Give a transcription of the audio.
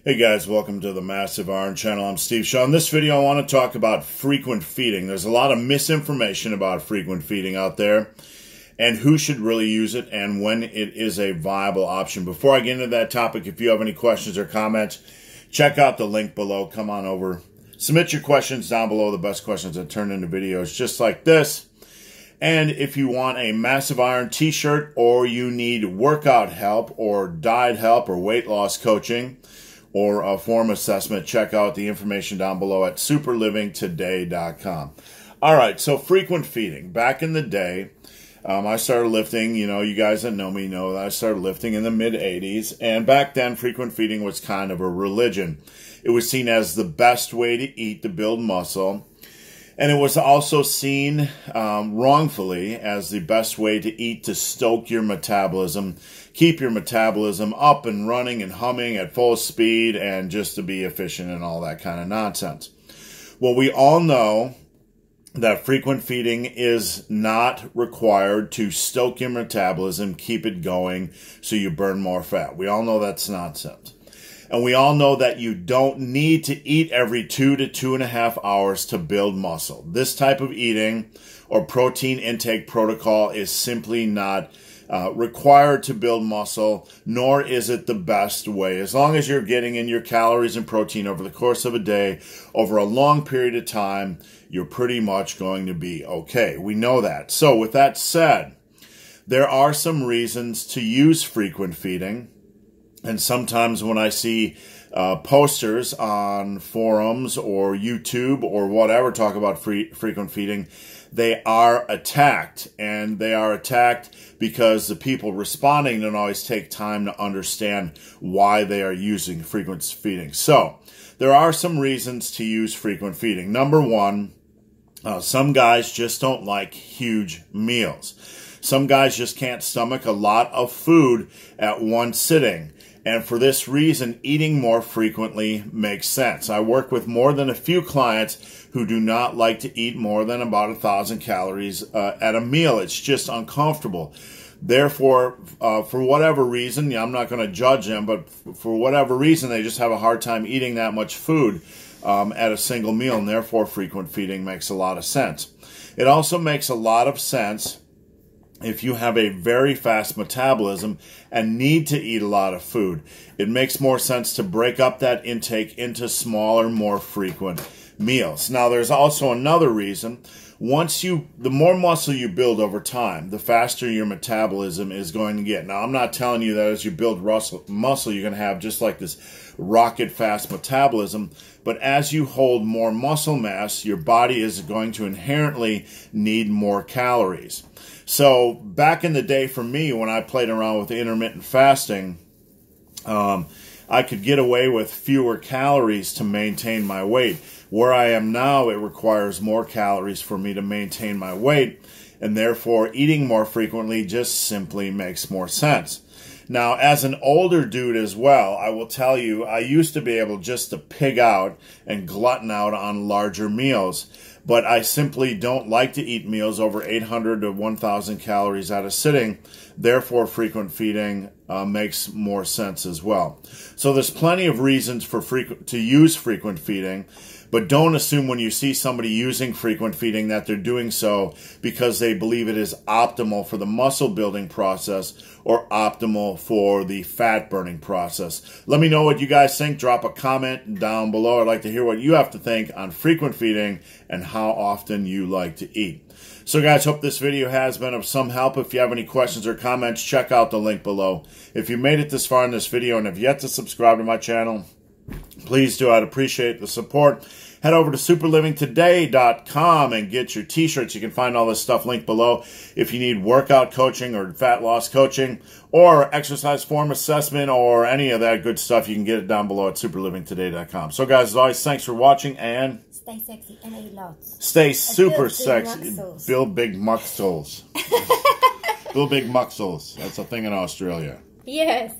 Hey guys, welcome to the Massive Iron Channel. I'm Steve Shaw. In this video, I want to talk about frequent feeding. There's a lot of misinformation about frequent feeding out there and who should really use it and when it is a viable option. Before I get into that topic, if you have any questions or comments, check out the link below. Come on over. Submit your questions down below, the best questions that turn into videos just like this. And if you want a Massive Iron t-shirt or you need workout help or diet help or weight loss coaching, or a form assessment, check out the information down below at superlivingtoday.com. All right, so frequent feeding. Back in the day, I started lifting. You guys that know me know that I started lifting in the mid-'80s. And back then, frequent feeding was kind of a religion. It was seen as the best way to eat to build muscle. And it was also seen wrongfully as the best way to eat to stoke your metabolism, keep your metabolism up and running and humming at full speed, and just to be efficient and all that kind of nonsense. Well, we all know that frequent feeding is not required to stoke your metabolism, keep it going so you burn more fat. We all know that's nonsense. And we all know that you don't need to eat every 2 to 2.5 hours to build muscle. This type of eating or protein intake protocol is simply not required to build muscle, nor is it the best way. As long as you're getting in your calories and protein over the course of a day, over a long period of time, you're pretty much going to be okay. We know that. So with that said, there are some reasons to use frequent feeding. And sometimes when I see posters on forums or YouTube or whatever talk about frequent feeding, they are attacked. And they are attacked because the people responding don't always take time to understand why they are using frequent feeding. So there are some reasons to use frequent feeding. Number one, some guys just don't like huge meals. Some guys just can't stomach a lot of food at one sitting. And for this reason, eating more frequently makes sense. I work with more than a few clients who do not like to eat more than about 1,000 calories at a meal. It's just uncomfortable. Therefore, for whatever reason, I'm not going to judge them, but for whatever reason, they just have a hard time eating that much food at a single meal, and therefore frequent feeding makes a lot of sense. It also makes a lot of sense if you have a very fast metabolism and need to eat a lot of food. It makes more sense to break up that intake into smaller, more frequent meals. Now, there's also another reason. The more muscle you build over time, the faster your metabolism is going to get. Now, I'm not telling you that as you build muscle, you're going to have just like this rocket fast metabolism. But as you hold more muscle mass, your body is going to inherently need more calories. So back in the day for me, when I played around with intermittent fasting, I could get away with fewer calories to maintain my weight. Where I am now, it requires more calories for me to maintain my weight, and therefore eating more frequently just simply makes more sense. Now, as an older dude as well, I will tell you, I used to be able just to pig out and glutton out on larger meals, but I simply don't like to eat meals over 800 to 1,000 calories at a sitting. Therefore, frequent feeding makes more sense as well. So there's plenty of reasons to use frequent feeding, but don't assume when you see somebody using frequent feeding that they're doing so because they believe it is optimal for the muscle building process or optimal for the fat burning process. Let me know what you guys think. Drop a comment down below. I'd like to hear what you have to think on frequent feeding and how often you like to eat. So guys, hope this video has been of some help. If you have any questions or comments, check out the link below. If you made it this far in this video and have yet to subscribe to my channel, please do. I'd appreciate the support. Head over to superlivingtoday.com and get your t-shirts. You can find all this stuff linked below. If you need workout coaching or fat loss coaching or exercise form assessment or any of that good stuff, you can get it down below at superlivingtoday.com. So guys, as always, thanks for watching and stay sexy and eat lots. Stay super sexy. Build big muscles. Build big muscles. That's a thing in Australia. Yes.